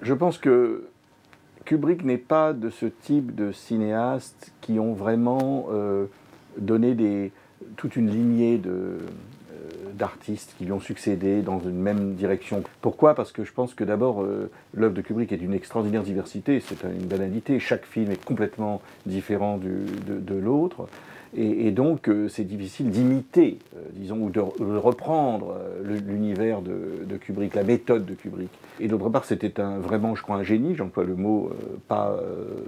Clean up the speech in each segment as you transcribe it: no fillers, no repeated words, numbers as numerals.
Je pense que Kubrick n'est pas de ce type de cinéastes qui ont vraiment donné toute une lignée d'artistes qui lui ont succédé dans une même direction. Pourquoi? Parce que je pense que d'abord, l'œuvre de Kubrick est d'une extraordinaire diversité, c'est une banalité, chaque film est complètement différent de l'autre. Et donc, c'est difficile d'imiter, disons, ou de reprendre l'univers de Kubrick, la méthode de Kubrick. Et d'autre part, c'était vraiment, je crois, un génie, j'emploie le mot pas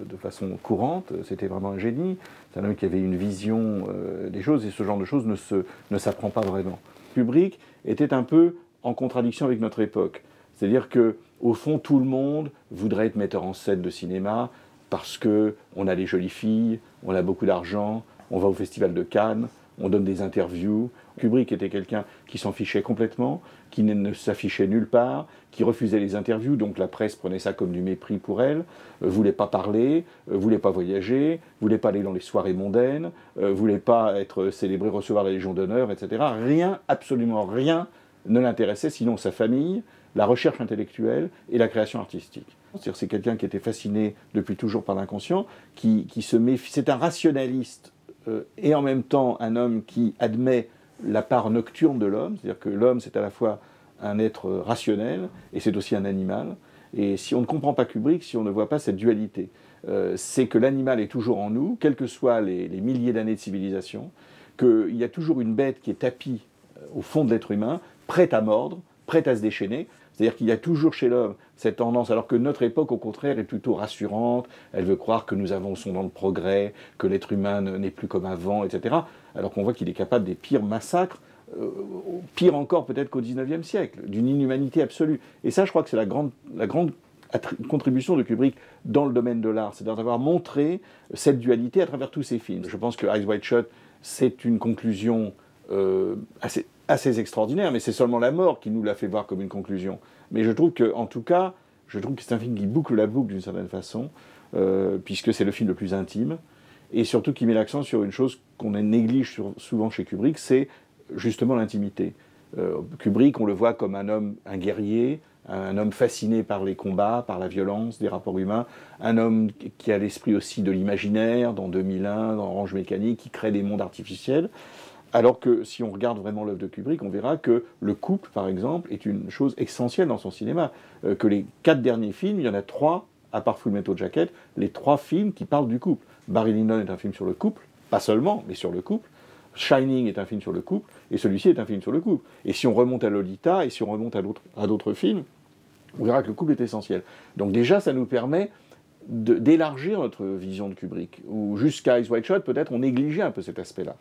de façon courante, c'était vraiment un génie. C'est un homme qui avait une vision des choses, et ce genre de choses ne s'apprend pas vraiment. Kubrick était un peu en contradiction avec notre époque. C'est-à-dire qu'au fond, tout le monde voudrait être metteur en scène de cinéma parce qu'on a les jolies filles, on a beaucoup d'argent, on va au festival de Cannes, on donne des interviews. Kubrick était quelqu'un qui s'en fichait complètement, qui ne s'affichait nulle part, qui refusait les interviews, donc la presse prenait ça comme du mépris pour elle, voulait pas parler, voulait pas voyager, voulait pas aller dans les soirées mondaines, voulait pas être célébré, recevoir la Légion d'honneur, etc. Rien, absolument rien ne l'intéressait, sinon sa famille, la recherche intellectuelle et la création artistique. C'est quelqu'un qui était fasciné depuis toujours par l'inconscient, qui se méfie. C'est un rationaliste et en même temps un homme qui admet la part nocturne de l'homme, c'est-à-dire que l'homme c'est à la fois un être rationnel et c'est aussi un animal. Et si on ne comprend pas Kubrick, si on ne voit pas cette dualité, c'est que l'animal est toujours en nous, quels que soient les milliers d'années de civilisation, qu'il y a toujours une bête qui est tapie au fond de l'être humain, prête à mordre, prête à se déchaîner. C'est-à-dire qu'il y a toujours chez l'homme cette tendance, alors que notre époque, au contraire, est plutôt rassurante. Elle veut croire que nous avançons dans le progrès, que l'être humain n'est plus comme avant, etc. Alors qu'on voit qu'il est capable des pires massacres, pire encore peut-être qu'au XIXe siècle, d'une inhumanité absolue. Et ça, je crois que c'est la grande contribution de Kubrick dans le domaine de l'art, c'est d'avoir montré cette dualité à travers tous ses films. Je pense que Eyes Wide Shut, c'est une conclusion assez extraordinaire, mais c'est seulement la mort qui nous l'a fait voir comme une conclusion. Mais je trouve que, en tout cas, je trouve que c'est un film qui boucle la boucle d'une certaine façon, puisque c'est le film le plus intime, et surtout qui met l'accent sur une chose qu'on néglige souvent chez Kubrick, c'est justement l'intimité. Kubrick, on le voit comme un homme, un guerrier, un homme fasciné par les combats, par la violence, des rapports humains, un homme qui a l'esprit aussi de l'imaginaire, dans 2001, dans Orange Mécanique, qui crée des mondes artificiels. Alors que si on regarde vraiment l'œuvre de Kubrick, on verra que le couple, par exemple, est une chose essentielle dans son cinéma. Que les 4 derniers films, il y en a 3, à part Full Metal Jacket, les 3 films qui parlent du couple. Barry Lyndon est un film sur le couple, pas seulement, mais sur le couple. Shining est un film sur le couple, et celui-ci est un film sur le couple. Et si on remonte à Lolita, et si on remonte à d'autres films, on verra que le couple est essentiel. Donc déjà, ça nous permet d'élargir notre vision de Kubrick. Ou jusqu'à Eyes Wide Shut, peut-être, on négligeait un peu cet aspect-là.